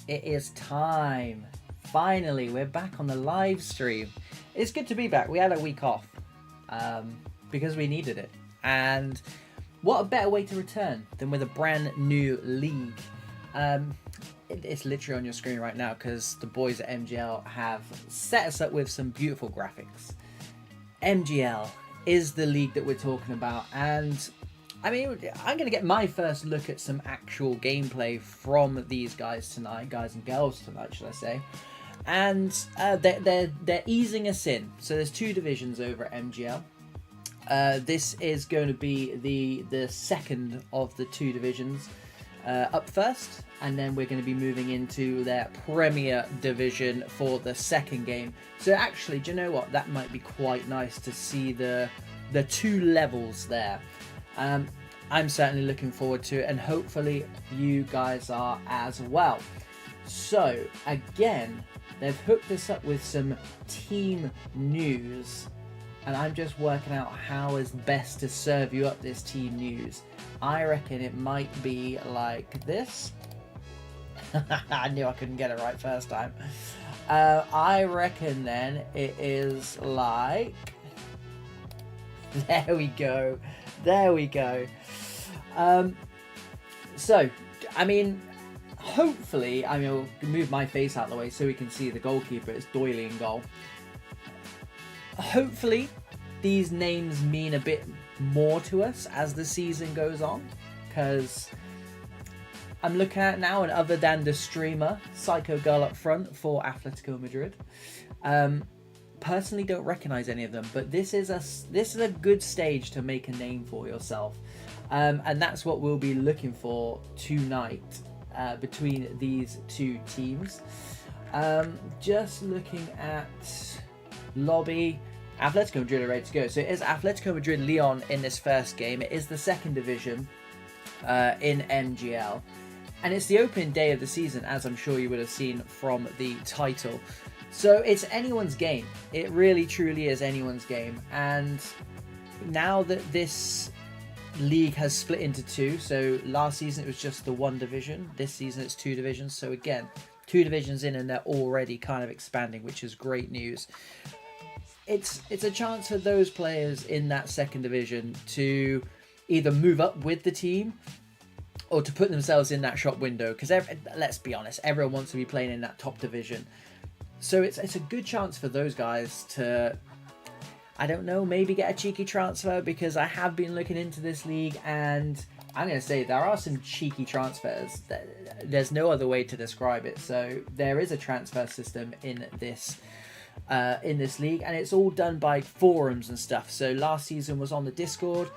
it is time. Finally, we're back on the live stream. It's good to be back. We had a week off because we needed it. And what a better way to return than with a brand new league. It's literally on your screen right now because the boys at MGL have set us up with some beautiful graphics. MGL is the league that we're talking about, and I mean, I'm going to get my first look at some actual gameplay from these guys tonight, guys and girls tonight, should I say. And they're easing us in. So there's two divisions over at MGL. This is going to be the second of the two divisions up first, and then we're going to be moving into their Premier Division for the second game. So actually, do you know what? That might be quite nice to see the two levels there. I'm certainly looking forward to it, and hopefully you guys are as well. So again, they've hooked us up with some team news, and I'm just working out how is best to serve you up this team news. I reckon it might be like this. I knew I couldn't get it right first time. I reckon then it is like... There we go. There we go. So, I mean, hopefully, we'll move my face out of the way so we can see the goalkeeper. It's Doyley in goal. Hopefully, these names mean a bit more to us as the season goes on, because I'm looking at it now, and other than the streamer, Psycho Girl up front for Atletico Madrid, personally don't recognize any of them, but this is a good stage to make a name for yourself, and that's what we'll be looking for tonight between these two teams. Just looking at lobby, Atletico Madrid are ready to go. So it is Atletico Madrid Lyon in this first game. It is the second division in MGL, and it's the opening day of the season, as I'm sure you would have seen from the title. So it's anyone's game. It really truly is anyone's game. And now that this league has split into two, so last season it was just the one division, this season it's two divisions. So again, two divisions in, and they're already kind of expanding, which is great news. It's a chance for those players in that second division to either move up with the team or to put themselves in that shop window, because let's be honest, everyone wants to be playing in that top division. So it's a good chance for those guys to, I don't know, maybe get a cheeky transfer, because I have been looking into this league, and I'm going to say there are some cheeky transfers. There's no other way to describe it. So there is a transfer system in this league, and it's all done by forums and stuff. So last season was on the Discord.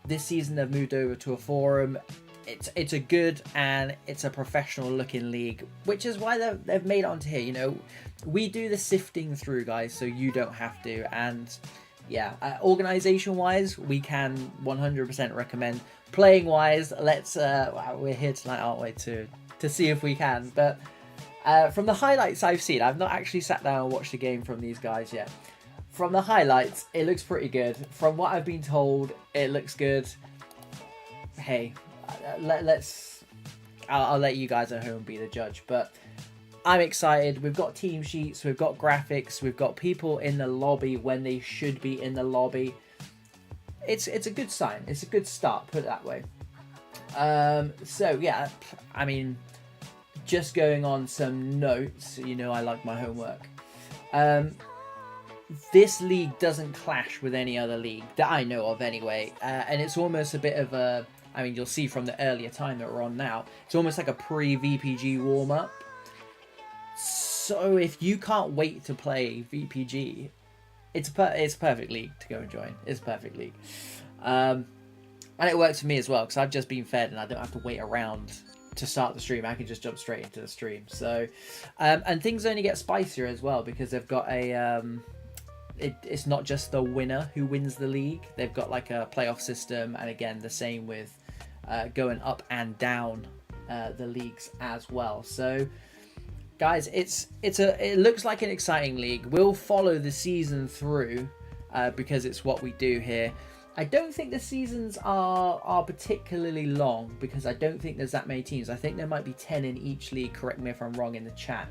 This season they've moved over to a forum. It's a good and it's a professional looking league, which is why they've made it onto here. You know, we do the sifting through, guys, so you don't have to. And yeah, organization wise, we can 100% recommend. Playing wise, let's we're here tonight, aren't we, to see if we can. But from the highlights I've seen, I've not actually sat down and watched a game from these guys yet. From the highlights, it looks pretty good. From what I've been told, it looks good. Hey, I'll let you guys at home be the judge, but I'm excited. We've got team sheets, we've got graphics, we've got people in the lobby when they should be in the lobby. It's a good sign. It's a good start, put it that way. So yeah, I mean, just going on some notes, you know I like my homework. This league doesn't clash with any other league that I know of anyway, and it's almost a bit of a, I mean, you'll see from the earlier time that we're on now, it's almost like a pre-VPG warm-up. So if you can't wait to play VPG, it's a perfect league to go and join. It's a perfect league. And it works for me as well, because I've just been fed and I don't have to wait around to start the stream. I can just jump straight into the stream. So, and things only get spicier as well, because they've got a... It's not just the winner who wins the league. They've got like a playoff system, and again the same with going up and down the leagues as well. So guys, it looks like an exciting league. We'll follow the season through because it's what we do here. I don't think the seasons are particularly long because I don't think there's that many teams. I think there might be 10 in each league. Correct me if I'm wrong in the chat.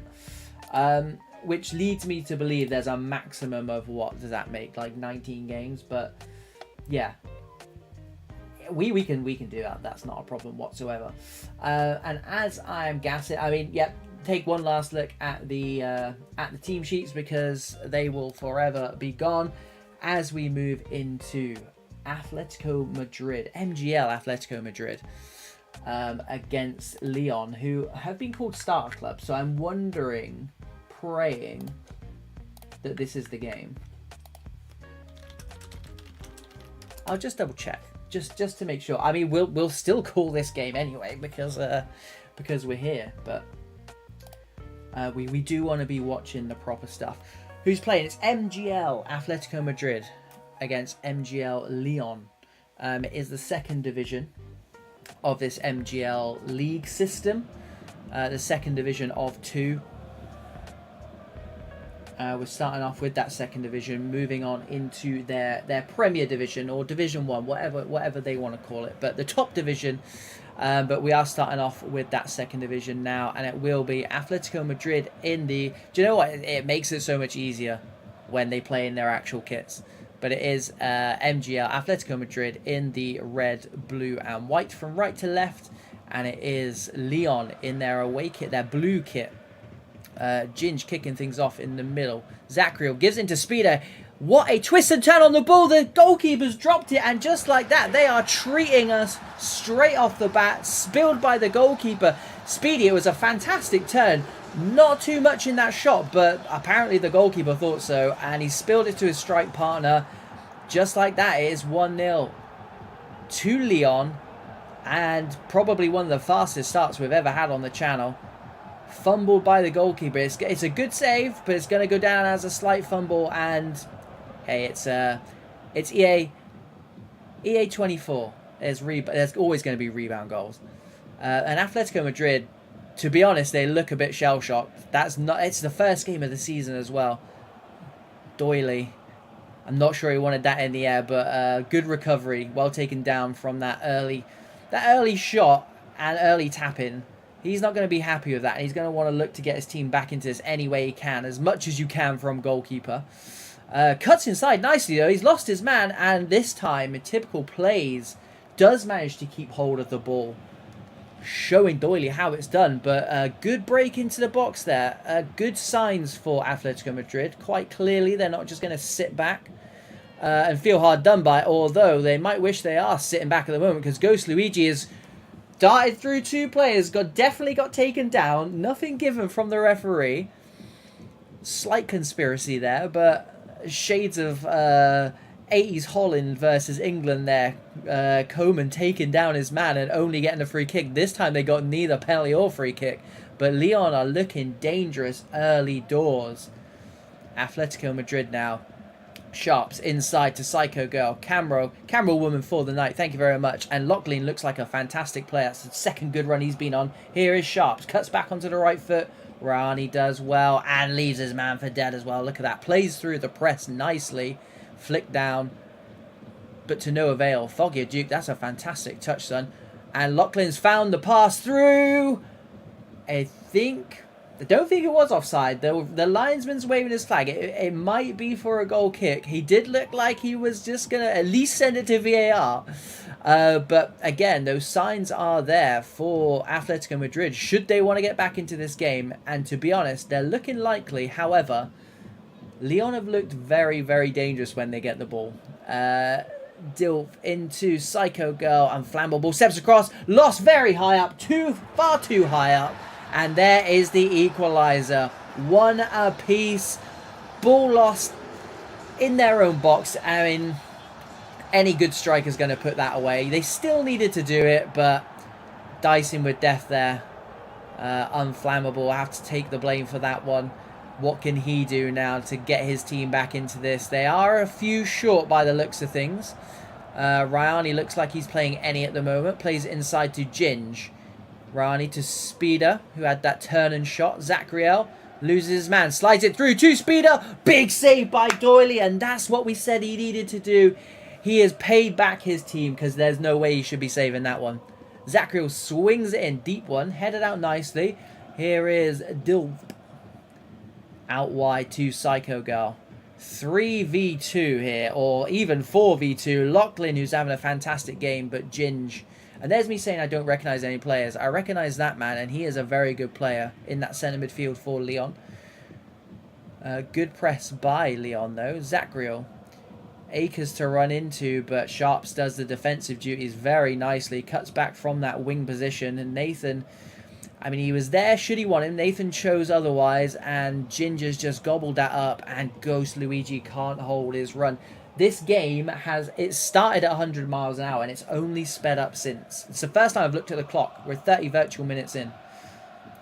Which leads me to believe there's a maximum of, what does that make, like 19 games? But yeah, we can do that. That's not a problem whatsoever. And as I am gassing, I mean, yep. Take one last look at the team sheets because they will forever be gone as we move into Atletico Madrid, MGL Atletico Madrid, against Lyon, who have been called Starter Club. So I'm wondering, praying that this is the game. I'll just double check, just to make sure. I mean, we'll still call this game anyway because we're here, but. We do want to be watching the proper stuff. Who's playing? It's MGL Atletico Madrid against MGL Lyon. It is the second division of this MGL league system. The second division of 2. We're starting off with that second division, moving on into their Premier Division or Division 1, whatever they want to call it. But the top division. But we are starting off with that second division now, and it will be Atletico Madrid in the... Do you know what? It makes it so much easier when they play in their actual kits. But it is MGL Atletico Madrid in the red, blue, and white from right to left, and it is Lyon in their away kit, their blue kit. Ginge kicking things off in the middle. Zachariel gives into Speeder. What a twist and turn on the ball. The goalkeeper's dropped it, and just like that, they are treating us straight off the bat. Spilled by the goalkeeper. Speedy, it was a fantastic turn. Not too much in that shot, but apparently the goalkeeper thought so, and he spilled it to his strike partner. Just like that, it is 1-0 to Lyon, and probably one of the fastest starts we've ever had on the channel. Fumbled by the goalkeeper. It's a good save, but it's going to go down as a slight fumble, and... Hey, it's EA 24. There's always going to be rebound goals. And Atletico Madrid, to be honest, they look a bit shell-shocked. It's the first game of the season as well. Doyley, I'm not sure he wanted that in the air, but good recovery, well taken down from that early shot and early tap-in. He's not going to be happy with that, and he's going to want to look to get his team back into this any way he can, as much as you can from goalkeeper. Cuts inside nicely though. He's lost his man, and this time, in typical plays, does manage to keep hold of the ball, showing Doyley how it's done. But a good break into the box there. Good signs for Atletico Madrid. Quite clearly, they're not just going to sit back and feel hard done by, although they might wish they are sitting back at the moment, because Ghost Luigi has darted through 2 players, definitely got taken down. Nothing given from the referee. Slight conspiracy there, but shades of 80s Holland versus England there. Coman taking down his man and only getting a free kick. This time they got neither penalty or free kick. But Lyon are looking dangerous early doors. Atletico Madrid now. Sharps inside to Psycho Girl. Camera Woman for the night. Thank you very much. And Lachlan looks like a fantastic player. That's the second good run he's been on. Here is Sharps. Cuts back onto the right foot. Rani does well and leaves his man for dead as well. Look at that. Plays through the press nicely. Flick down. But to no avail. Foggy Duke. That's a fantastic touch, son. And Lachlan's found the pass through. I don't think it was offside. The linesman's waving his flag. It might be for a goal kick. He did look like he was just going to at least send it to VAR. But again, those signs are there for Atletico Madrid should they want to get back into this game. And to be honest, they're looking likely. However, Lyon have looked very, very dangerous when they get the ball. Dilf into Psycho Girl and Flammable. Steps across. Lost very high up. Far too high up. And there is the equaliser. 1 apiece. Ball lost in their own box. I mean, any good striker is going to put that away. They still needed to do it, but dicing with death there. Unflammable. I have to take the blame for that one. What can he do now to get his team back into this? They are a few short by the looks of things. Rayani looks like he's playing any at the moment. Plays it inside to Ginge. Rani to Speeder, who had that turn and shot. Zachariel loses his man, slides it through to Speeder. Big save by Doyley, and that's what we said he needed to do. He has paid back his team because there's no way he should be saving that one. Zachriel swings it in. Deep one. Headed out nicely. Here is Dilp. Out wide to Psycho Girl. 3v2 here, or even 4v2. Lachlan, who's having a fantastic game, but Ginge. And there's me saying I don't recognize any players. I recognize that man, and he is a very good player in that centre midfield for Leon. Good press by Leon, though. Zachriel. Akers to run into, but Sharps does the defensive duties very nicely. Cuts back from that wing position, and Nathan... I mean, he was there should he want him. Nathan chose otherwise, and Ginger's just gobbled that up, and Ghost Luigi can't hold his run. This game it started at 100 miles an hour, and it's only sped up since. It's the first time I've looked at the clock. We're 30 virtual minutes in.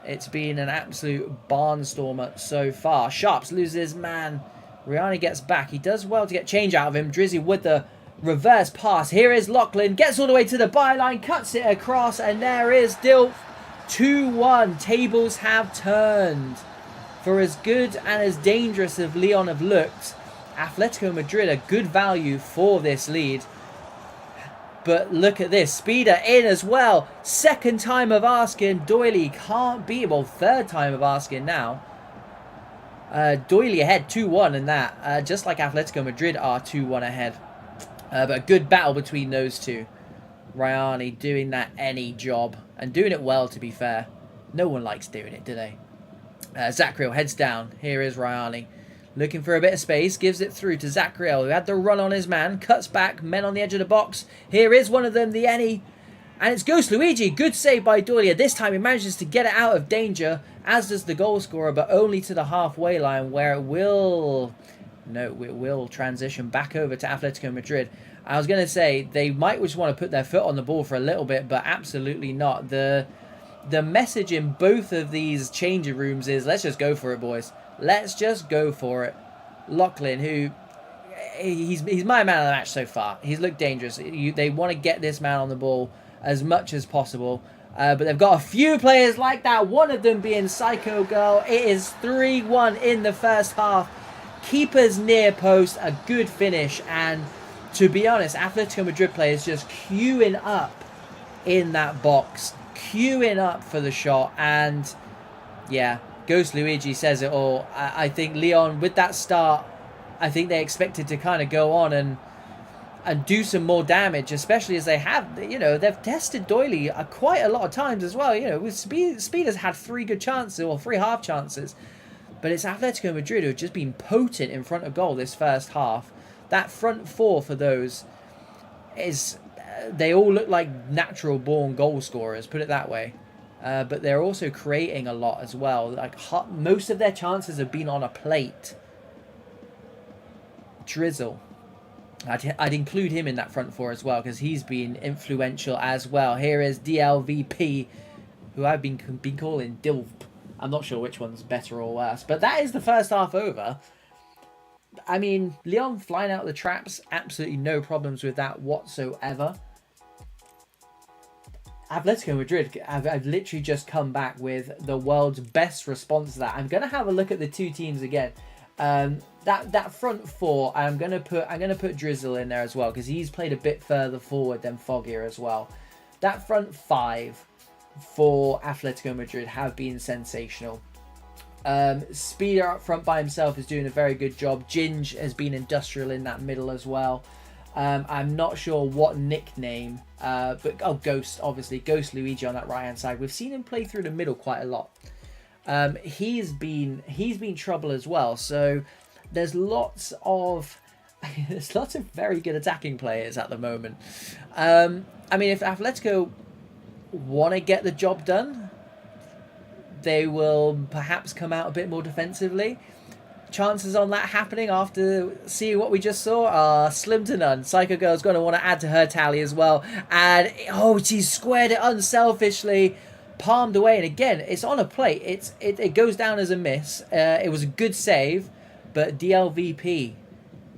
It's been an absolute barnstormer so far. Sharps loses his man. Riani gets back. He does well to get change out of him. Drizzy with the reverse pass. Here is Lachlan. Gets all the way to the byline. Cuts it across, and there is Dilf. 2-1. Tables have turned. For as good and as dangerous as Leon have looked, Atletico Madrid a good value for this lead. But look at this. Speeder in as well. Second time of asking. Doyley can't beat him. Well, third time of asking now. Doyley ahead 2-1 in that. Just like Atletico Madrid are 2-1 ahead. But a good battle between those two. Riani doing that any job. And doing it well, to be fair. No one likes doing it, do they? Zachriel heads down. Here is Riani. Looking for a bit of space. Gives it through to Zachriel, who had the run on his man. Cuts back. Men on the edge of the box. Here is one of them, the Eni. And it's Ghost Luigi. Good save by Dolia. This time he manages to get it out of danger, as does the goal scorer, but only to the halfway line, where it will... No, it will transition back over to Atletico Madrid. I was going to say, they might just want to put their foot on the ball for a little bit, but absolutely not. The message in both of these changing rooms is, let's just go for it, boys. Let's just go for it. Lachlan, who... He's my man of the match so far. He's looked dangerous. They want to get this man on the ball as much as possible. But they've got a few players like that. One of them being Psycho Girl. It is 3-1 in the first half. Keepers near post. A good finish. And to be honest, Atletico Madrid players just queuing up in that box. Queuing up for the shot. And yeah, Ghost Luigi says it all. I think Leon, with that start, I think they expected to kind of go on and do some more damage, especially as they have, they've tested Doyley quite a lot of times as well. With Speed has had 3 good chances, or 3 half chances. But it's Atletico Madrid who have just been potent in front of goal this first half. That front 4 for those is... they all look like natural-born goal scorers, put it that way. But they're also creating a lot as well. Like most of their chances have been on a plate. Drizzle. I'd include him in that front 4 as well, because he's been influential as well. Here is DLVP, who I've been calling Dilp. I'm not sure which one's better or worse. But that is the first half over. I mean, Leon flying out the traps, absolutely no problems with that whatsoever. Atletico Madrid, I've literally just come back with the world's best response to that. I'm going to have a look at the two teams again. That front 4, I'm gonna put Drizzle in there as well, because he's played a bit further forward than Foggier as well. That front 5 for Atletico Madrid have been sensational. Speeder up front by himself is doing a very good job. Ginge has been industrial in that middle as well. I'm not sure what nickname, but Ghost, obviously Ghost Luigi on that right hand side. We've seen him play through the middle quite a lot. He's been trouble as well. So there's lots of very good attacking players at the moment. I mean, if Atletico want to get the job done, they will perhaps come out a bit more defensively. Chances on that happening after seeing what we just saw are slim to none. Psycho Girl's going to want to add to her tally as well. And she squared it unselfishly. Palmed away, and again, it's on a plate. It goes down as a miss. It was a good save, but DLVP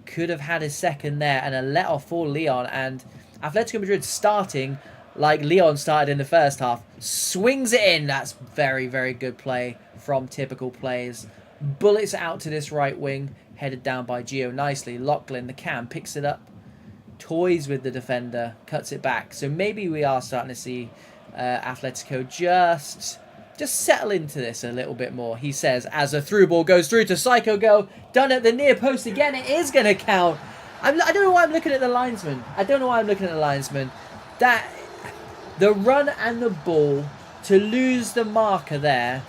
could have had his second there, and a let off for Leon. And Atletico Madrid starting like Leon started in the first half. Swings it in. That's very, very good play from typical plays. Bullets out to this right wing, headed down by Gio nicely. Lachlan, the cam, picks it up. toys with the defender, cuts it back. So maybe we are starting to see Atletico just settle into this a little bit more. He says, as a through ball goes through to Psycho Girl, done at the near post again. It is going to count. I don't know why I'm looking at the linesman. That the run and the ball, to lose the marker there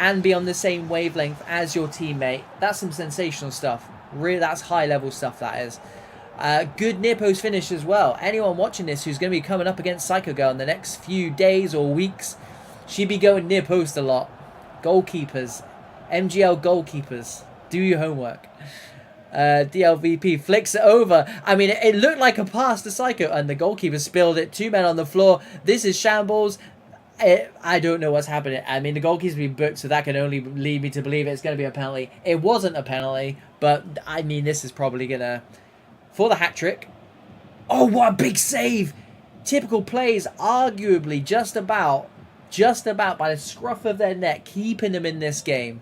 and be on the same wavelength as your teammate, that's some sensational stuff. Really, that's high level stuff, that is. Good near post finish as well. Anyone watching this who's going to be coming up against Psycho Girl in the next few days or weeks, she'd be going near post a lot. Goalkeepers, MGL goalkeepers, do your homework. DLVP flicks it over. I mean, it looked like a pass to Psycho, and the goalkeeper spilled it. 2 men on the floor. This is shambles. I don't know what's happening. I mean, the goalkeeper's been booked, so that can only lead me to believe it's going to be a penalty. It wasn't a penalty, but I mean, this is probably going to... For the hat-trick. Oh, what a big save! Typical plays, arguably just about by the scruff of their neck, keeping them in this game.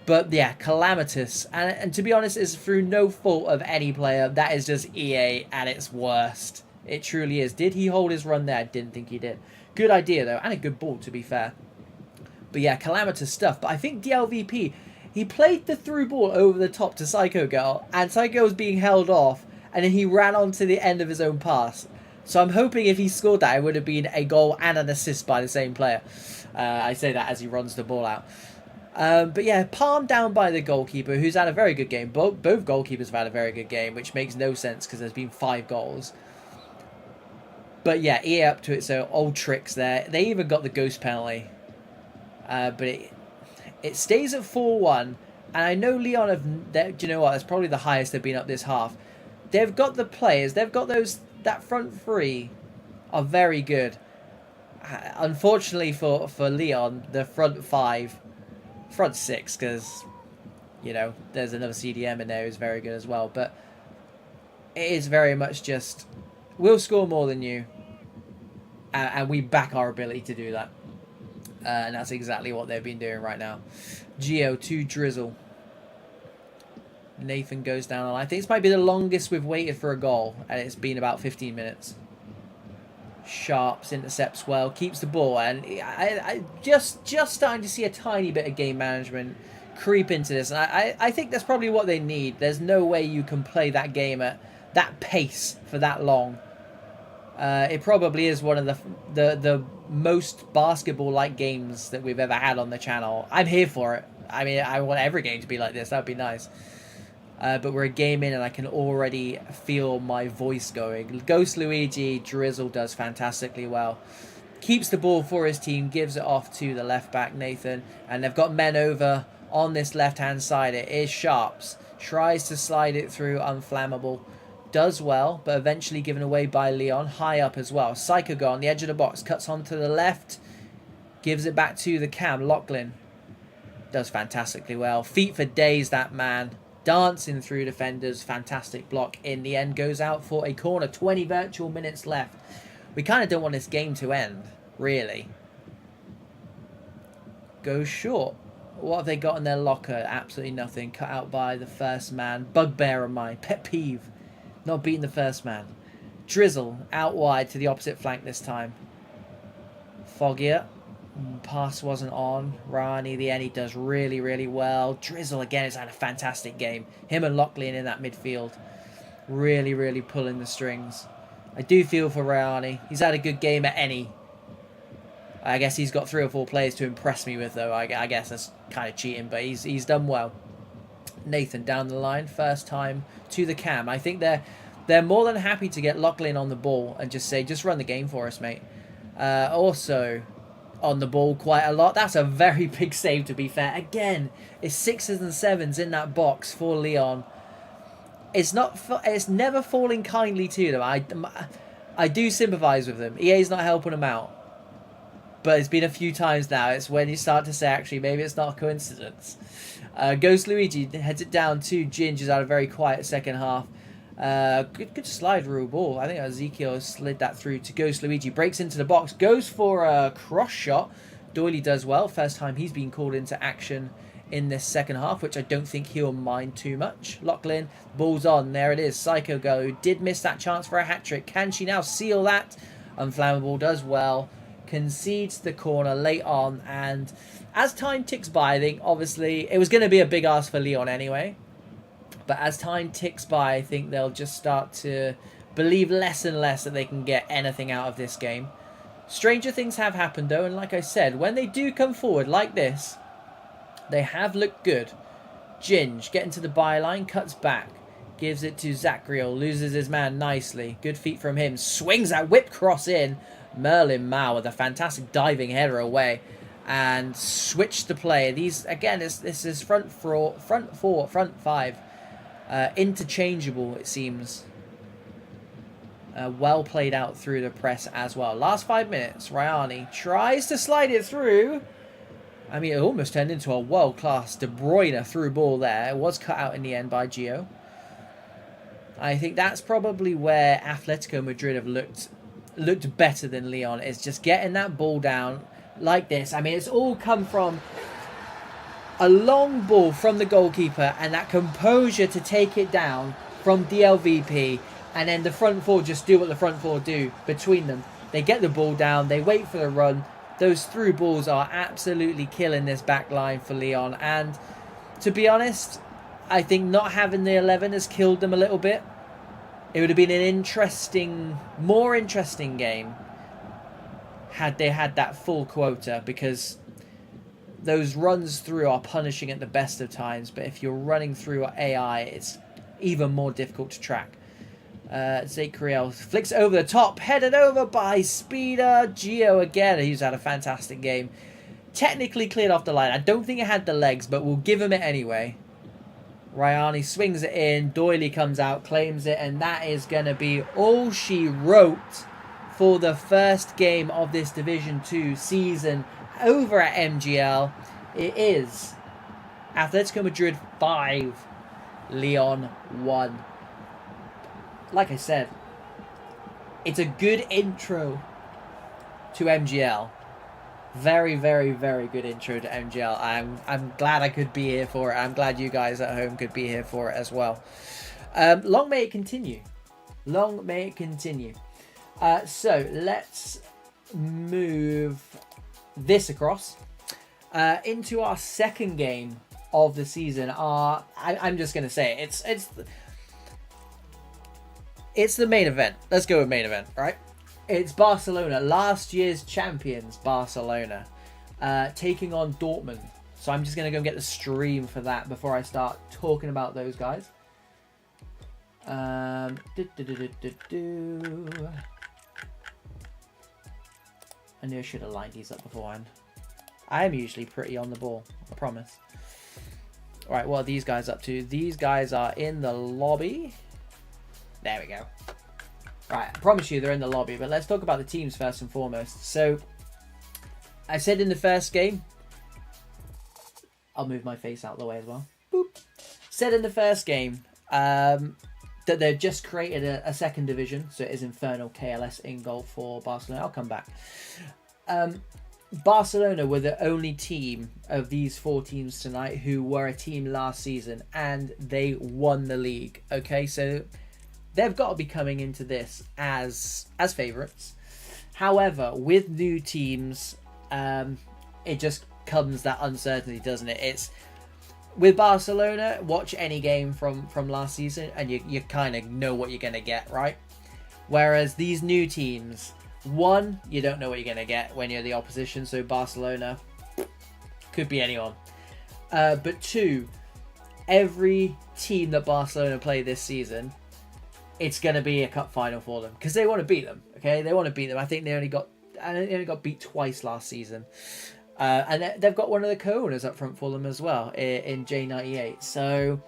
But yeah, calamitous. And to be honest, it's through no fault of any player. That is just EA at its worst. It truly is. Did he hold his run there? I didn't think he did. Good idea, though, and a good ball, to be fair. But yeah, calamitous stuff. But I think DLVP, he played the through ball over the top to Psycho Girl, and Psycho Girl was being held off, and then he ran on to the end of his own pass. So I'm hoping if he scored that, it would have been a goal and an assist by the same player. I say that as he runs the ball out. But yeah, palmed down by the goalkeeper, who's had a very good game. Both goalkeepers have had a very good game, which makes no sense because there's been 5 goals. But yeah, EA up to its old tricks there. They even got the ghost penalty. But it stays at 4-1. And I know Lyon do you know what? That's probably the highest they've been up this half. They've got the players. They've got that front three are very good. Unfortunately for Lyon, the front 6, because, you know, there's another CDM in there who's very good as well. But it is very much just, we'll score more than you. And we back our ability to do that. And that's exactly what they've been doing right now. Gio to Drizzle. Nathan goes down the line. I think this might be the longest we've waited for a goal. And it's been about 15 minutes. Sharps intercepts well. Keeps the ball. And I just starting to see a tiny bit of game management creep into this. And I think that's probably what they need. There's no way you can play that game at that pace for that long. It probably is one of the most basketball-like games that we've ever had on the channel. I'm here for it. I mean, I want every game to be like this. That would be nice. But we're a game in, and I can already feel my voice going. Ghost Luigi, Drizzle does fantastically well. Keeps the ball for his team, gives it off to the left-back, Nathan. And they've got men over on this left-hand side. It is Sharps. Tries to slide it through, unflammable. Does well, but eventually given away by Lyon. High up as well. Psycho Girl on the edge of the box. Cuts onto the left. Gives it back to the cam. Lachlan does fantastically well. Feet for days, that man. Dancing through defenders. Fantastic block. In the end, goes out for a corner. 20 virtual minutes left. We kind of don't want this game to end, really. Goes short. What have they got in their locker? Absolutely nothing. Cut out by the first man. Bugbear of mine. Pet peeve. Not beating the first man. Drizzle out wide to the opposite flank this time. Foggier. Pass wasn't on. Rani, the end, he does really, really well. Drizzle again has had a fantastic game. Him and Lachlan in that midfield. Really, really pulling the strings. I do feel for Rani. He's had a good game at any. I guess he's got 3 or 4 players to impress me with, though. I guess that's kind of cheating, but he's done well. Nathan down the line, first time to the cam. I think they're more than happy to get Lachlan on the ball and just say, just run the game for us, mate. Also on the ball quite a lot. That's a very big save, to be fair. Again, it's 6s and 7s in that box for Lyon. It's never falling kindly to them. I do sympathise with them. EA's not helping them out. But it's been a few times now. It's when you start to say, actually, maybe it's not a coincidence. Ghost Luigi heads it down to Ginge, who's had a very quiet second half. Good slide rule ball. I think Ezekiel slid that through to Ghost Luigi. Breaks into the box. Goes for a cross shot. Doyley does well. First time he's been called into action in this second half, which I don't think he'll mind too much. Lachlan, ball's on. There it is. Psycho Girl, who did miss that chance for a hat-trick. Can she now seal that? Unflammable does well. Concedes the corner late on. And as time ticks by, I think, obviously, it was going to be a big ask for Lyon anyway. But as time ticks by, I think they'll just start to believe less and less that they can get anything out of this game. Stranger things have happened, though. And like I said, when they do come forward like this, they have looked good. Ginge getting to the byline, cuts back. Gives it to Zachriel. Loses his man nicely. Good feet from him. Swings that whip cross in. Merlin Mao with a fantastic diving header away. And switch the play. These, again, this is front four, front five. Interchangeable, it seems. Well played out through the press as well. Last 5 minutes. Rayani tries to slide it through. I mean, it almost turned into a world-class De Bruyne through ball there. It was cut out in the end by Gio. I think that's probably where Atletico Madrid have looked better than Lyon. It's just getting that ball down like this. I mean, it's all come from a long ball from the goalkeeper and that composure to take it down from DLVP. And then the front four just do what the front four do between them. They get the ball down. They wait for the run. Those through balls are absolutely killing this back line for Lyon. And to be honest, I think not having the 11 has killed them a little bit. It would have been an more interesting game had they had that full quota, because those runs through are punishing at the best of times. But if you're running through AI, it's even more difficult to track. Zachriel flicks over the top, headed over by Speeder. Gio again, he's had a fantastic game. Technically cleared off the line. I don't think it had the legs, but we'll give him it anyway. Rayani swings it in. Doyley comes out, claims it, and that is going to be all she wrote for the first game of this Division 2 season over at MGL. It is Atletico Madrid 5, Lyon 1. Like I said, it's a good intro to MGL. Very, very, very good intro to MGL. I'm glad I could be here for it. I'm glad you guys at home could be here for it as well. Long may it continue. Long may it continue. So let's move this across into our second game of the season. I'm just going to say it's the main event. Let's go with main event, right? It's Barcelona, last year's champions, Barcelona, taking on Dortmund. So I'm just going to go and get the stream for that before I start talking about those guys. I knew I should have lined these up beforehand. I am usually pretty on the ball, I promise. Alright, what are these guys up to? These guys are in the lobby. There we go. Right, I promise you they're in the lobby, but let's talk about the teams first and foremost. So, I said in the first game, I'll move my face out of the way as well. Boop. Said in the first game that they've just created a second division, so it is Infernal KLS in goal for Barcelona. I'll come back. Barcelona were the only team of these 4 teams tonight who were a team last season, and they won the league. Okay, so they've got to be coming into this as favourites. However, with new teams, it just comes that uncertainty, doesn't it? It's with Barcelona, watch any game from last season and you kind of know what you're going to get, right? Whereas these new teams, one, you don't know what you're going to get when you're the opposition, so Barcelona could be anyone. But two, every team that Barcelona play this season, it's going to be a cup final for them because they want to beat them. Okay, they want to beat them. I think they only got beat twice last season, and they've got one of the co-owners up front for them as well in J98. So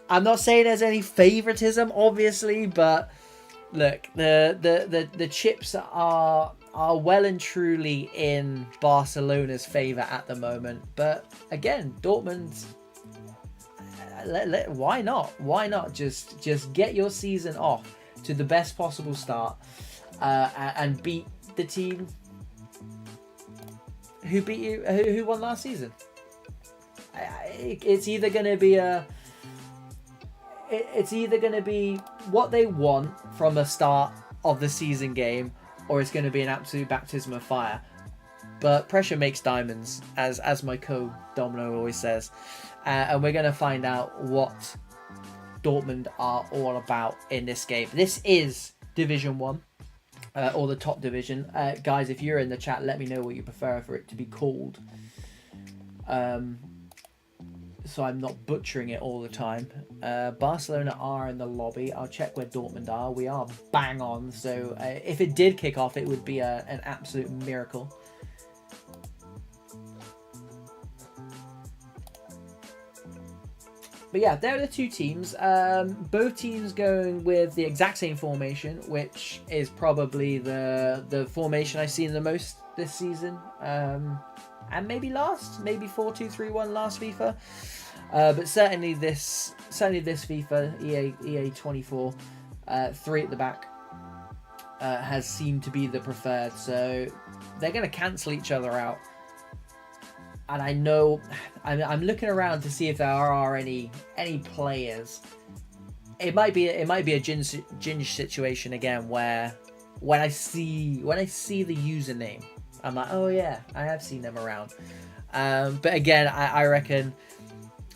I'm not saying there's any favoritism, obviously, but look, the chips are well and truly in Barcelona's favour at the moment. But again, Dortmund. Why not? Why not just get your season off to the best possible start and beat the team who beat you, who won last season? It's either going to be it's either going to be what they want from a start of the season game, or it's going to be an absolute baptism of fire. But pressure makes diamonds, as my co-Domino always says. And we're going to find out what Dortmund are all about in this game. This is Division 1, or the top division. Guys, if you're in the chat, let me know what you prefer for it to be called. So I'm not butchering it all the time. Barcelona are in the lobby. I'll check where Dortmund are. We are bang on. So if it did kick off, it would be an absolute miracle. But yeah, there are the two teams. Both teams going with the exact same formation, which is probably the formation I've seen the most this season. And maybe 4-2-3-1 last FIFA. But certainly this FIFA, EA 24, 3 at the back, has seemed to be the preferred. So they're going to cancel each other out. And I know I'm looking around to see if there are any players. It might be a Ginge situation again, where when I see the username, I'm like, oh yeah, I have seen them around. But again, I reckon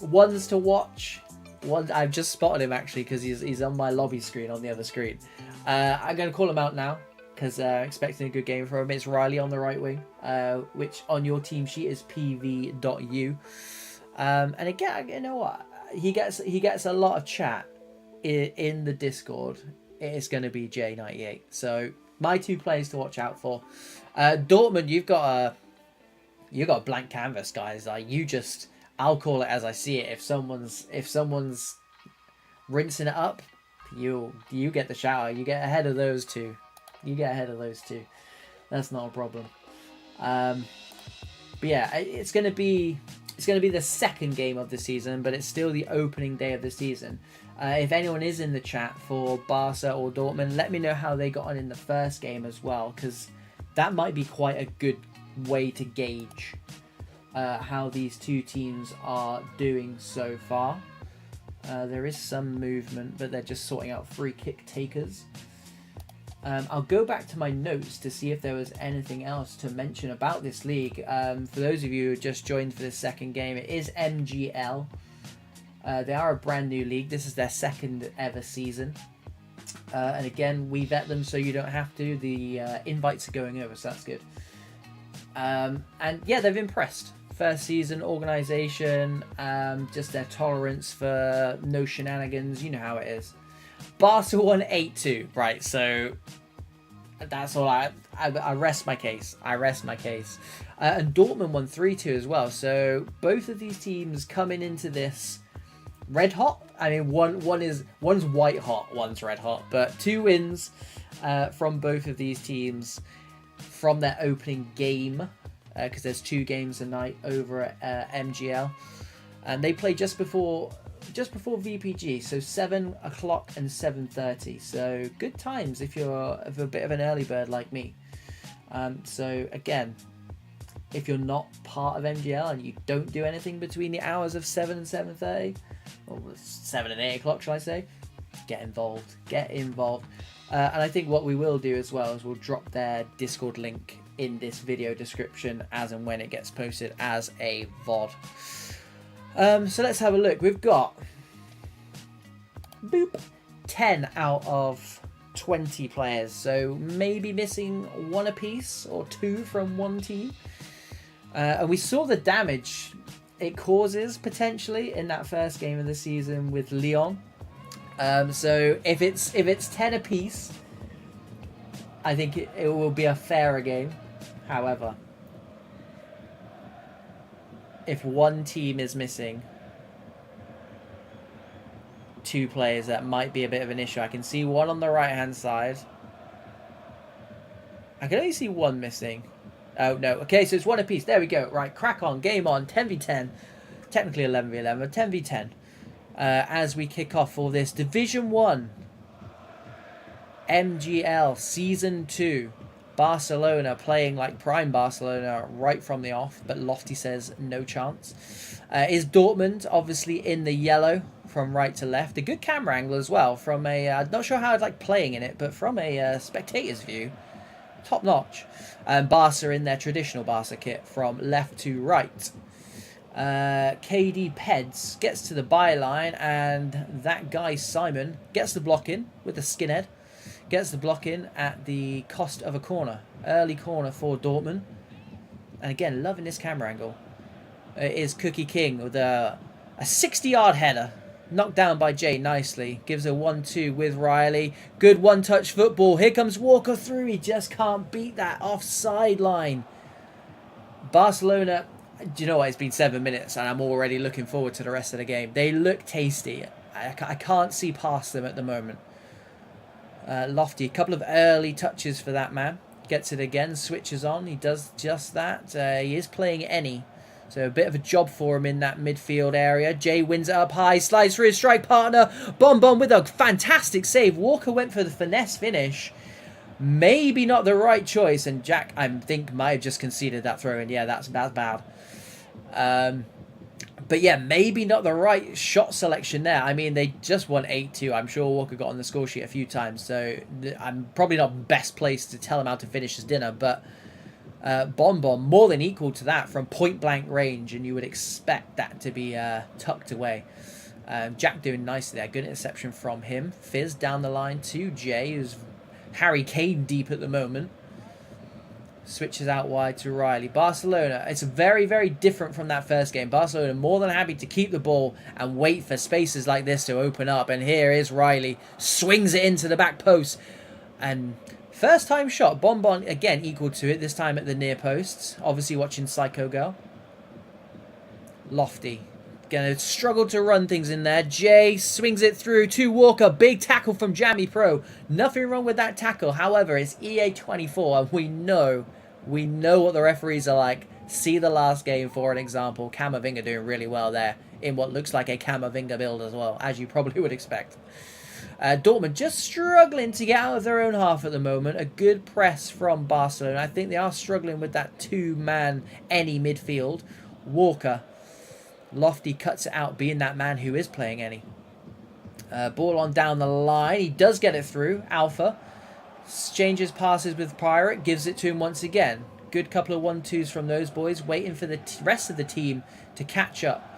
ones to watch. One I've just spotted him actually because he's on my lobby screen on the other screen. I'm gonna call him out now because expecting a good game from him. It's Riley on the right wing, which on your team sheet is pv.u. And again, you know what? He gets a lot of chat in the Discord. It's going to be J98. So my two players to watch out for. Dortmund, you've got a blank canvas, guys. Like I'll call it as I see it. If someone's rinsing it up, you get the shower. You get ahead of those two. That's not a problem. But yeah, it's gonna be the second game of the season, but it's still the opening day of the season. If anyone is in the chat for Barca or Dortmund, let me know how they got on in the first game as well, because that might be quite a good way to gauge how these two teams are doing so far. There is some movement, but they're just sorting out free kick takers. I'll go back to my notes to see if there was anything else to mention about this league. For those of you who just joined for the second game, it is MGL. They are a brand new league. This is their second ever season. And again, we vet them so you don't have to. The invites are going over, so that's good. And yeah, they've impressed. First season organisation, just their tolerance for no shenanigans. You know how it is. Barca won 8-2, right? So that's all. I rest my case. And Dortmund won 3-2 as well. So both of these teams coming into this red hot. I mean, one's white hot, one's red hot. But 2 wins from both of these teams from their opening game, because there's 2 games a night over at MGL, and they play just before VPG, so 7 o'clock and 7:30. So good times if you're a bit of an early bird like me. So again, if you're not part of MGL and you don't do anything between the hours of 7 and 7:30, or 7 and 8 o'clock, shall I say, get involved. And I think what we will do as well is we'll drop their Discord link in this video description as and when it gets posted as a VOD. So let's have a look. We've got 10 out of 20 players, so maybe missing 1 apiece or 2 from one team. And we saw the damage it causes potentially in that first game of the season with Lyon. So if it's 10 apiece, I think it will be a fairer game. However, if one team is missing 2 players, that might be a bit of an issue. I can see one on the right hand side. I can only see one missing. Oh no, okay, so it's 1 apiece. There we go. Right, crack on, game on, 10v10. Technically 11v11, but 10v10. As we kick off for this Division 1 MGL Season 2 Barcelona playing like prime Barcelona right from the off, but Lofty says no chance. Is Dortmund obviously in the yellow from right to left? A good camera angle as well from a, I'm not sure how I'd like playing in it, but from a spectator's view, top notch. Barca in their traditional Barca kit from left to right. KD Peds gets to the byline, and that guy Simon gets the block in with the skinhead. Gets the block in at the cost of a corner. Early corner for Dortmund. And again, loving this camera angle. It is Cookie King with a 60-yard header. Knocked down by Jay nicely. Gives a 1-2 with Riley. Good one-touch football. Here comes Walker through. He just can't beat that offside line. Barcelona, do you know what? It's been 7 minutes and I'm already looking forward to the rest of the game. They look tasty. I can't see past them at the moment. Lofty, a couple of early touches for that man. Gets it again, switches on. He does just that. He is playing any. So a bit of a job for him in that midfield area. Jay wins it up high, slides through his strike partner. Bonbon with a fantastic save. Walker went for the finesse finish. Maybe not the right choice. And Jack, I think, might have just conceded that throw in. Yeah, that's bad. But yeah, maybe not the right shot selection there. I mean, they just won 8-2. I'm sure Walker got on the score sheet a few times. So I'm probably not best placed to tell him how to finish his dinner. But Bonbon more than equal to that from point-blank range. And you would expect that to be tucked away. Jack doing nicely there. Good interception from him. Fizz down the line to Jay, who's Harry Kane deep at the moment. Switches out wide to Riley. Barcelona, it's very, very different from that first game. Barcelona more than happy to keep the ball and wait for spaces like this to open up. And here is Riley. Swings it into the back post. And first time shot. Bonbon, again, equal to it. This time at the near posts. Obviously watching Psycho Girl. Lofty. Gonna struggle to run things in there. Jay swings it through to Walker. Big tackle from Jammy Pro. Nothing wrong with that tackle. However, it's EA24 and we know what the referees are like. See the last game for an example. Camavinga doing really well there in what looks like a Camavinga build as well, as you probably would expect. Dortmund just struggling to get out of their own half at the moment. A good press from Barcelona. I think they are struggling with that two-man any midfield. Walker. Lofty cuts it out, being that man who is playing any. Ball on down the line. He does get it through. Alpha. Exchanges passes with Pirate. Gives it to him once again. Good couple of 1-2s from those boys. Waiting for the rest of the team to catch up.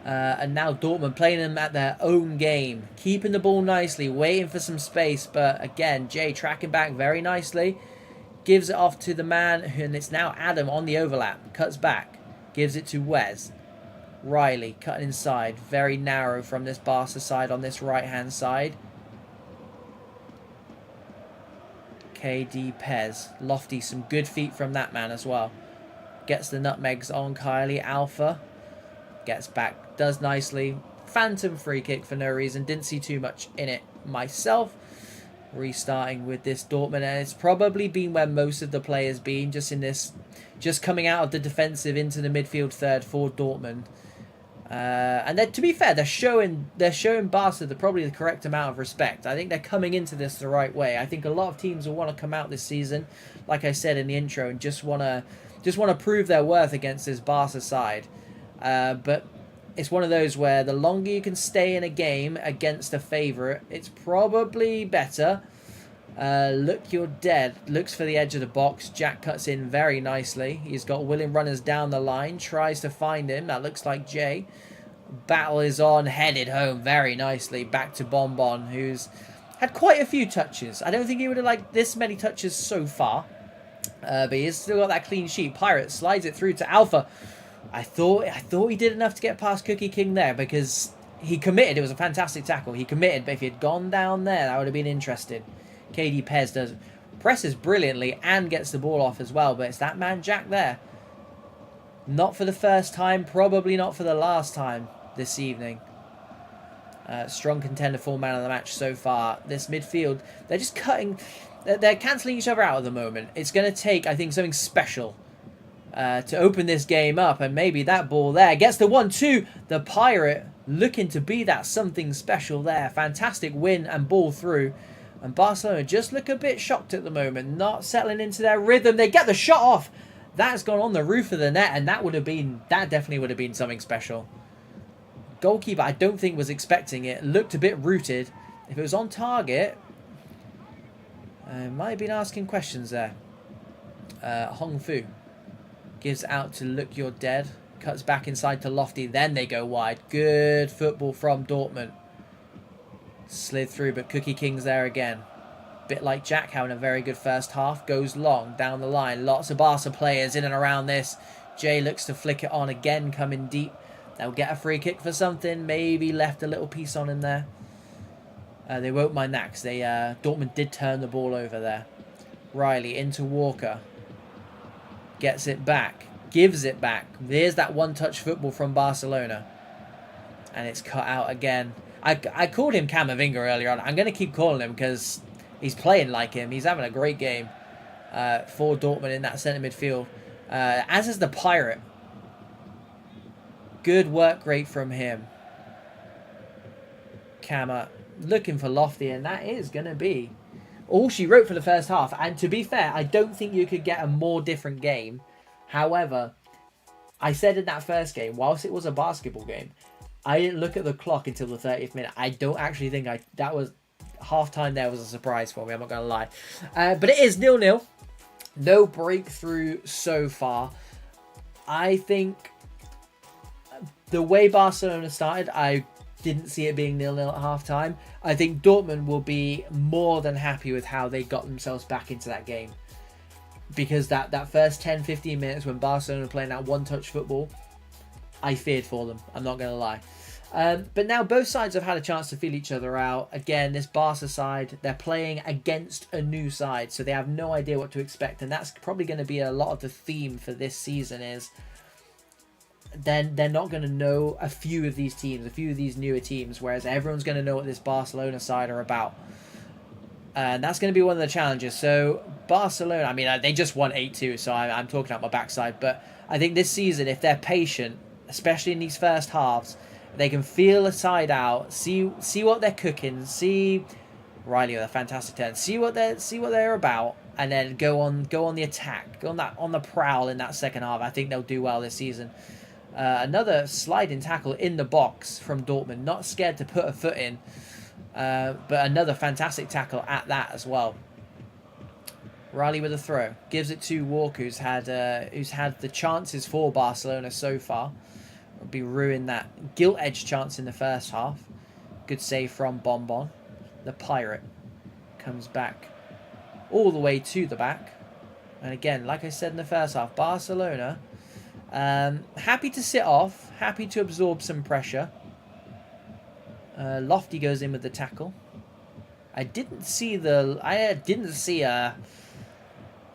And now Dortmund playing them at their own game. Keeping the ball nicely. Waiting for some space. But again, Jay tracking back very nicely. Gives it off to the man. And it's now Adam on the overlap. Cuts back. Gives it to Wes. Riley cutting inside. Very narrow from this Barca side on this right-hand side. KD Pez. Lofty, some good feet from that man as well. Gets the nutmegs on Kylie. Alpha. Gets back. Does nicely. Phantom free kick for no reason. Didn't see too much in it myself. Restarting with this Dortmund. And it's probably been where most of the players been. Just coming out of the defensive into the midfield third for Dortmund. And then, to be fair, they're showing Barca probably the correct amount of respect. I think they're coming into this the right way. I think a lot of teams will want to come out this season, like I said in the intro, and just want to prove their worth against this Barca side. But it's one of those where the longer you can stay in a game against a favourite, it's probably better. Look, you're dead. Looks for the edge of the box. Jack cuts in very nicely. He's got willing runners down the line. Tries to find him. That looks like Jay. Battle is on. Headed home very nicely. Back to Bonbon, who's had quite a few touches. I don't think he would have liked this many touches so far. But he's still got that clean sheet. Pirate slides it through to Alpha. I thought he did enough to get past Cookie King there because he committed. It was a fantastic tackle. He committed, but if he had gone down there, that would have been interesting. KD Pez presses brilliantly and gets the ball off as well, but it's that man Jack there. Not for the first time, probably not for the last time this evening. Strong contender for man of the match so far. This midfield, they're just cutting, they're cancelling each other out at the moment. It's going to take, I think, something special to open this game up, and maybe that ball there gets the 1-2. The Pirate looking to be that something special there. Fantastic win and ball through. And Barcelona just look a bit shocked at the moment, not settling into their rhythm. They get the shot off. That's gone on the roof of the net, and that definitely would have been something special. Goalkeeper, I don't think was expecting it. Looked a bit rooted. If it was on target, might have been asking questions there. Hong Fu gives out to Look You're Dead. Cuts back inside to Lofty. Then they go wide. Good football from Dortmund. Slid through, but Cookie King's there again. Bit like Jack having a very good first half. Goes long down the line. Lots of Barca players in and around this. Jay looks to flick it on again, coming deep. They'll get a free kick for something. Maybe left a little piece on in there. They won't mind that because Dortmund did turn the ball over there. Riley into Walker. Gets it back. Gives it back. There's that one-touch football from Barcelona. And it's cut out again. I called him Camavinga earlier on. I'm going to keep calling him because he's playing like him. He's having a great game for Dortmund in that centre midfield. As is the Pirate. Good work rate from him. Kama looking for Lofty, and that is going to be all she wrote for the first half. And to be fair, I don't think you could get a more different game. However, I said in that first game, whilst it was a basketball game, I didn't look at the clock until the 30th minute. I don't actually think that was half-time there was a surprise for me, I'm not going to lie. But it is 0-0. No breakthrough so far. I think the way Barcelona started, I didn't see it being 0-0 at half-time. I think Dortmund will be more than happy with how they got themselves back into that game. Because that first 10-15 minutes when Barcelona were playing that one-touch football, I feared for them. I'm not going to lie. But now both sides have had a chance to feel each other out. Again, this Barca side, they're playing against a new side, so they have no idea what to expect. And that's probably going to be a lot of the theme for this season is then they're not going to know a few of these teams, a few of these newer teams, whereas everyone's going to know what this Barcelona side are about. And that's going to be one of the challenges. So Barcelona, I mean, they just won 8-2, so I'm talking out my backside. But I think this season, if they're patient, especially in these first halves, they can feel a side out, see what they're cooking, see Riley with a fantastic turn, see what they're about, and then go on the attack, go on the prowl in that second half. I think they'll do well this season. Another sliding tackle in the box from Dortmund, not scared to put a foot in. But another fantastic tackle at that as well. Riley with a throw. Gives it to Walker, who's had the chances for Barcelona so far. Will be ruined that gilt-edged chance in the first half. Good save from Bonbon. The Pirate comes back all the way to the back. And again, like I said in the first half, Barcelona happy to sit off, happy to absorb some pressure. Lofty goes in with the tackle. I didn't see an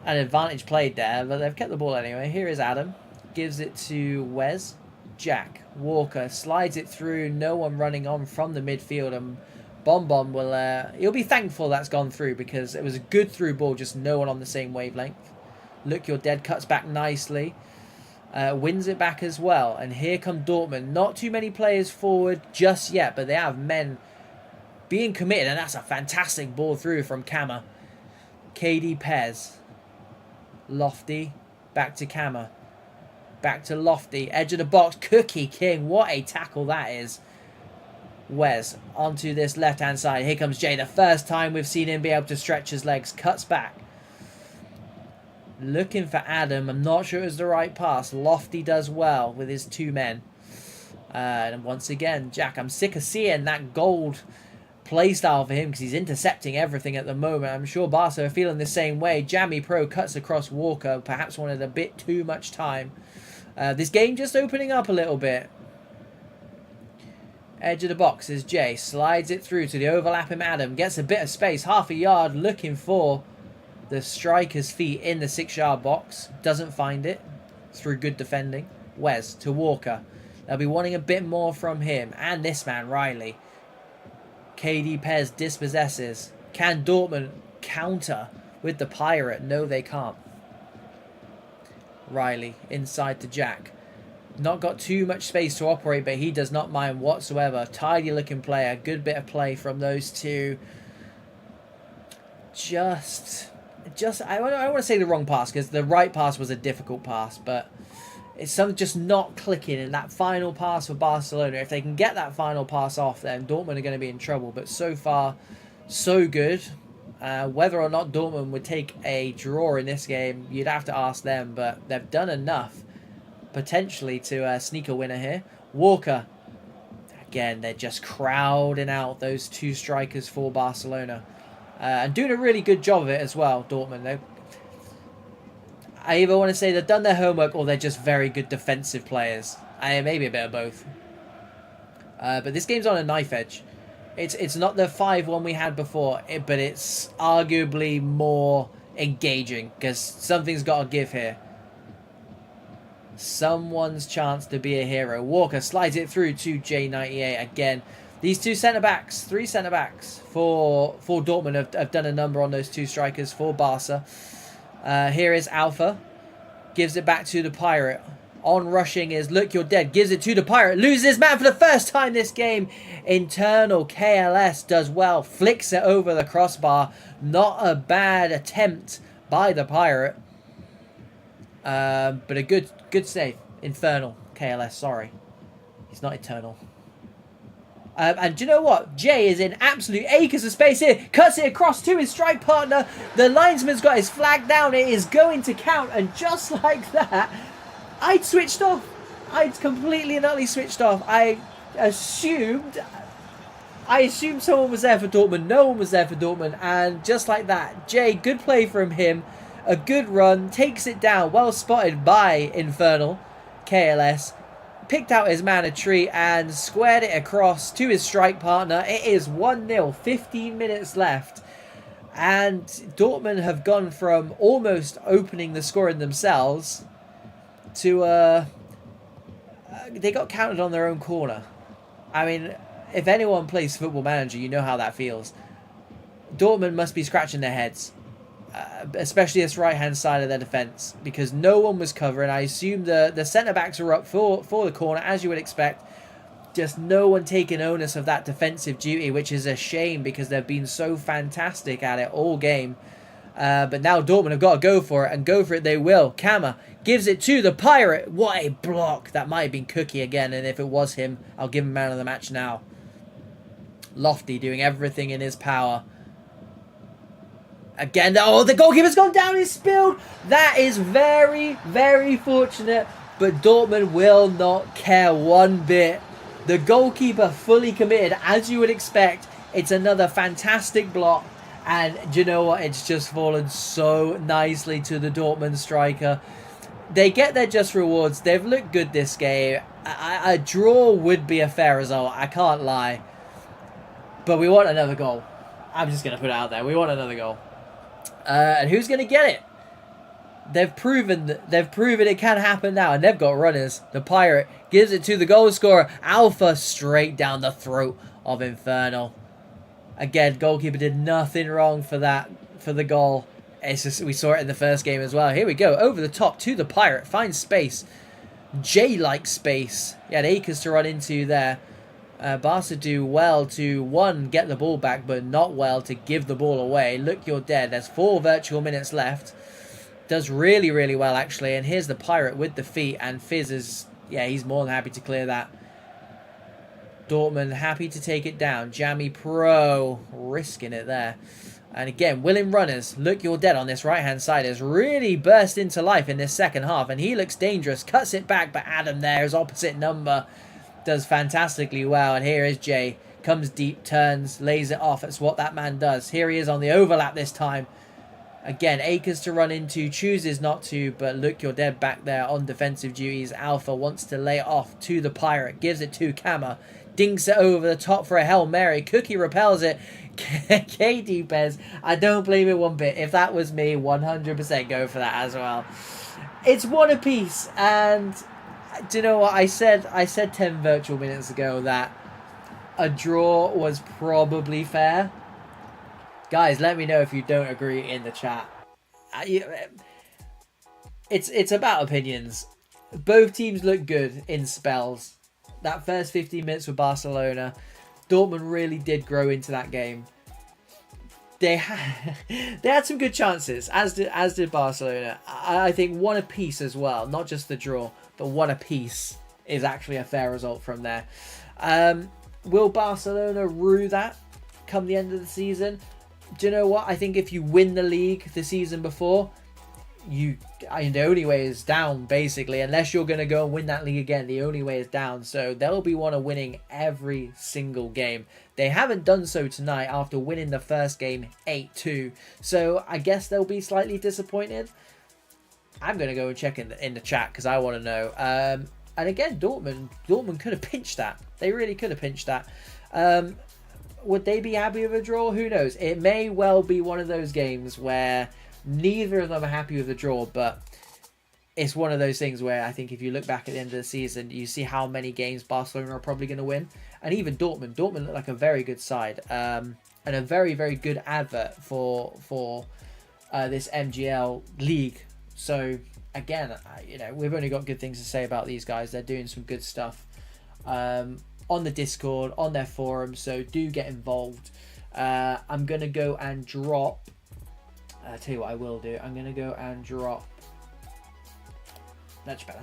advantage played there, but they've kept the ball anyway. Here is Adam. Gives it to Wes. Jack. Walker slides it through. No one running on from the midfield, and Bonbon will he'll be thankful that's gone through because it was a good through ball, just no one on the same wavelength. Look You're Dead cuts back nicely. Wins it back as well. And here come Dortmund. Not too many players forward just yet, but they have men being committed. And that's a fantastic ball through from Kama. KD Pez. Lofty. Back to Kama. Back to Lofty. Edge of the box. Cookie King. What a tackle that is. Wes onto this left-hand side. Here comes Jay. The first time we've seen him be able to stretch his legs. Cuts back. Looking for Adam. I'm not sure it was the right pass. Lofty does well with his two men. And once again, Jack, I'm sick of seeing that gold play style for him because he's intercepting everything at the moment. I'm sure Barca are feeling the same way. Jammy Pro cuts across Walker. Perhaps wanted a bit too much time. This game just opening up a little bit. Edge of the box is Jay. Slides it through to the overlapping Adam. Gets a bit of space. Half a yard looking for the striker's feet in the 6-yard box. Doesn't find it through good defending. Wes to Walker. They'll be wanting a bit more from him. And this man, Riley. KD Pez dispossesses. Can Dortmund counter with the Pirate? No, they can't. Riley inside to Jack. Not got too much space to operate, but he does not mind whatsoever. Tidy looking player. Good bit of play from those two. just I don't want to say the wrong pass, because the right pass was a difficult pass, but it's some just not clicking in that final pass for Barcelona. If they can get that final pass off, then Dortmund are going to be in trouble. But so far, so good. Whether or not Dortmund would take a draw in this game, you'd have to ask them. But they've done enough, potentially, to sneak a winner here. Walker. Again, they're just crowding out those two strikers for Barcelona. And doing a really good job of it as well, Dortmund. I either want to say they've done their homework or they're just very good defensive players. Maybe a bit of both. But this game's on a knife edge. It's not the 5-1 we had before, but it's arguably more engaging because something's got to give here. Someone's chance to be a hero. Walker slides it through to J98 again. These two centre-backs, three centre-backs for Dortmund have done a number on those two strikers for Barca. Here is Alpha. Gives it back to the Pirate. On rushing is Look You're Dead. Gives it to the Pirate. Loses his man for the first time this game. Internal KLS does well. Flicks it over the crossbar. Not a bad attempt by the Pirate. But a good save. Infernal KLS, sorry. He's not eternal. And do you know what? Jay is in absolute acres of space here. Cuts it across to his strike partner. The linesman's got his flag down. It is going to count. And just like that, I'd switched off. I'd completely and utterly switched off. I assumed someone was there for Dortmund. No one was there for Dortmund. And just like that, Jay, good play from him. A good run. Takes it down. Well spotted by Infernal KLS. Picked out his man a tree and squared it across to his strike partner. It is 1-0, 15 minutes left. And Dortmund have gone from almost opening the scoring themselves to... they got counted on their own corner. I mean, if anyone plays Football Manager, you know how that feels. Dortmund must be scratching their heads. Especially this right-hand side of their defence, because no one was covering. I assume the centre-backs are up for the corner, as you would expect. Just no one taking onus of that defensive duty, which is a shame because they've been so fantastic at it all game. But now Dortmund have got to go for it, and go for it they will. Kama gives it to the Pirate. What a block. That might have been Cookie again, and if it was him, I'll give him man of the match now. Lofty doing everything in his power. Again, oh, the goalkeeper's gone down, he's spilled. That is very, very fortunate, but Dortmund will not care one bit. The goalkeeper fully committed, as you would expect. It's another fantastic block, and do you know what? It's just fallen so nicely to the Dortmund striker. They get their just rewards. They've looked good this game. A draw would be a fair result, I can't lie. But we want another goal. I'm just going to put it out there. We want another goal. And who's going to get it? They've proven it can happen now, and they've got runners. The Pirate gives it to the goal scorer. Alpha straight down the throat of Infernal. Again, goalkeeper did nothing wrong for the goal. It's just we saw it in the first game as well. Here we go, over the top to the Pirate. Finds space. J-like space. He had acres to run into there. Barca do well to, one, get the ball back, but not well to give the ball away. Look, you're dead. There's 4 virtual minutes left. Does really, really well, actually. And here's the Pirate with the feet, and Fizz is, yeah, he's more than happy to clear that. Dortmund happy to take it down. Jammy Pro risking it there. And again, willing runners. Look, you're dead on this right-hand side has really burst into life in this second half, and he looks dangerous. Cuts it back, but Adam there, his opposite number, does fantastically well. And here is Jay, comes deep, turns, lays it off. That's what that man does. Here he is on the overlap this time. Again, acres to run into, chooses not to, but look, you're dead back there on defensive duties. Alpha wants to lay it off to the Pirate, gives it to Kama, dinks it over the top for a Hail Mary. Cookie repels it. KD Bez, I don't blame it one bit. If that was me, 100% go for that as well. It's one apiece, and do you know what I said? I said 10 virtual minutes ago that a draw was probably fair. Guys, let me know if you don't agree in the chat. It's about opinions. Both teams look good in spells. That first 15 minutes with Barcelona, Dortmund really did grow into that game. they had they had some good chances, as did Barcelona. I think one apiece as well, not just the draw, but one apiece is actually a fair result from there. Will Barcelona rue that come the end of the season? Do you know what? I think if you win the league the season before, the only way is down, basically. Unless you're going to go and win that league again, the only way is down. So they'll be one of winning every single game. They haven't done so tonight after winning the first game 8-2. So I guess they'll be slightly disappointed. I'm going to go and check in the chat because I want to know. And again, Dortmund could have pinched that. They really could have pinched that. Would they be happy with a draw? Who knows? It may well be one of those games where neither of them are happy with the draw, but it's one of those things where I think if you look back at the end of the season, you see how many games Barcelona are probably going to win. And even Dortmund looked like a very good side, and a very, very good advert for this MGL league. So again, we've only got good things to say about these guys. They're doing some good stuff on the Discord, on their forum, so do get involved. I'm going to go and drop... I'll tell you what I will do. I'm going to go and drop... Much better.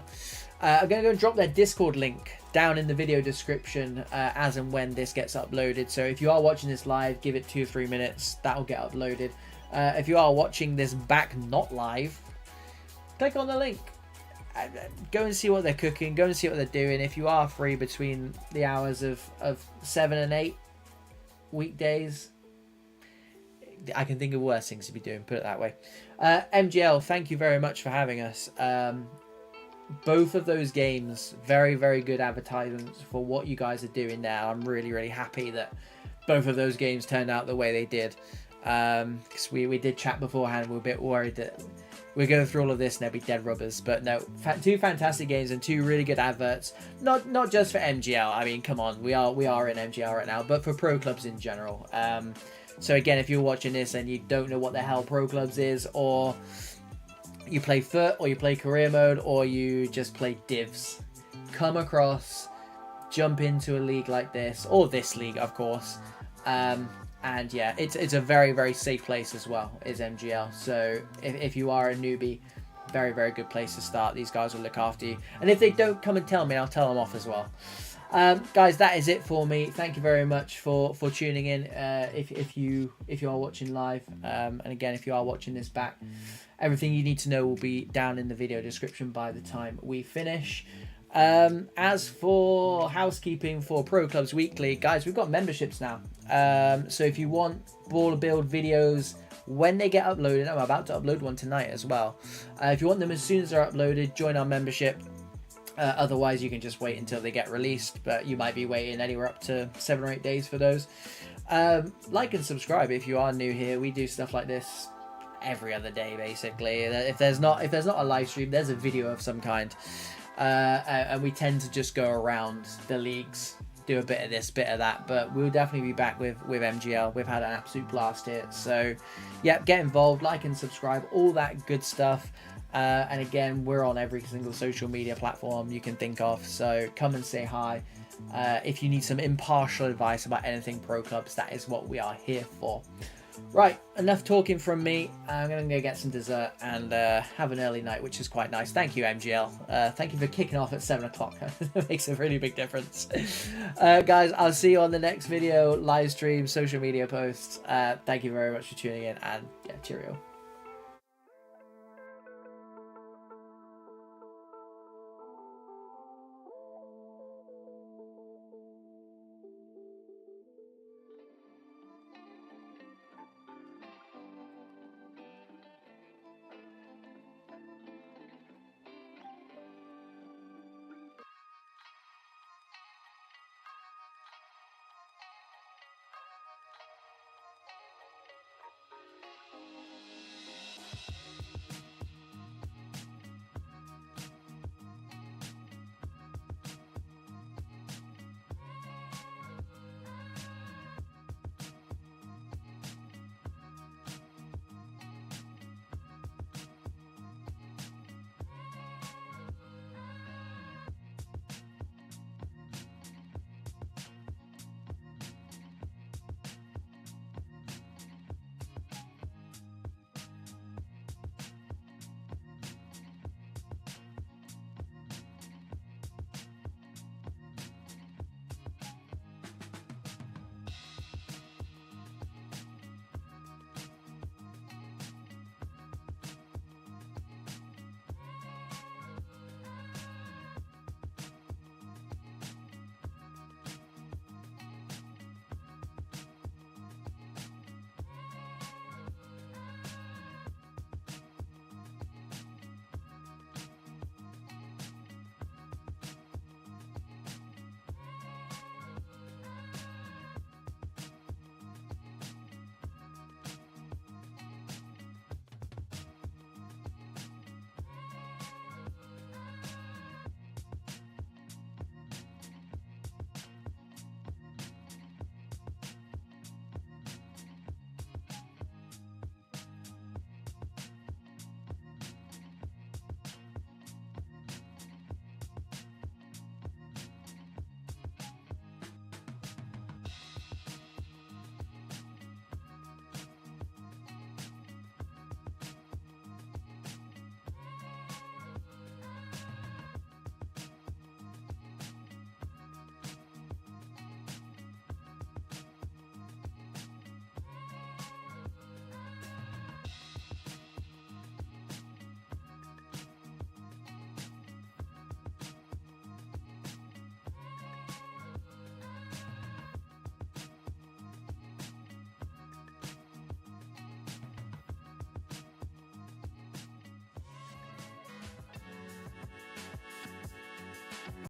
I'm going to go and drop their Discord link down in the video description as and when this gets uploaded. So if you are watching this live, give it 2 or 3 minutes. That will get uploaded. If you are watching this back not live, click on the link. Go and see what they're cooking. Go and see what they're doing. If you are free between the hours of 7 and 8 weekdays, I can think of worse things to be doing, put it that way. MGL, thank you very much for having us. Both of those games, very, very good advertisements for what you guys are doing now. I'm really, really happy that both of those games turned out the way they did. Because we did chat beforehand. We were a bit worried that we're going through all of this and there'll be dead rubbers, but no, 2 fantastic games and 2 really good adverts. Not just for MGL. I mean, come on, we are in MGL right now, but for pro clubs in general. So again, if you're watching this and you don't know what the hell pro clubs is, or you play FUT, or you play career mode, or you just play divs, come across, jump into a league like this, or this league, of course. And yeah, it's a very, very safe place as well, is MGL. So if you are a newbie, very, very good place to start. These guys will look after you. And if they don't come and tell me, I'll tell them off as well. Guys, that is it for me. Thank you very much for tuning in. If you are watching live, and again, if you are watching this back, everything you need to know will be down in the video description by the time we finish. As for housekeeping for Pro Clubs Weekly, guys, we've got memberships now. So if you want Baller Build videos when they get uploaded, I'm about to upload one tonight as well. If you want them as soon as they're uploaded, join our membership. Otherwise, you can just wait until they get released, but you might be waiting anywhere up to 7 or 8 days for those. Like and subscribe if you are new here. We do stuff like this every other day, basically. If there's not a live stream, there's a video of some kind. And we tend to just go around the leagues, do a bit of this, bit of that, but we'll definitely be back with MGL. We've had an absolute blast here. So yeah, get involved, like and subscribe, all that good stuff. And again, we're on every single social media platform you can think of, so come and say hi. If you need some impartial advice about anything pro clubs, that is what we are here for. Right, enough talking from me. I'm going to go get some dessert and have an early night, which is quite nice. Thank you, MGL. Thank you for kicking off at 7 o'clock. It makes a really big difference. Guys, I'll see you on the next video, live stream, social media posts. Thank you very much for tuning in, and yeah, cheerio.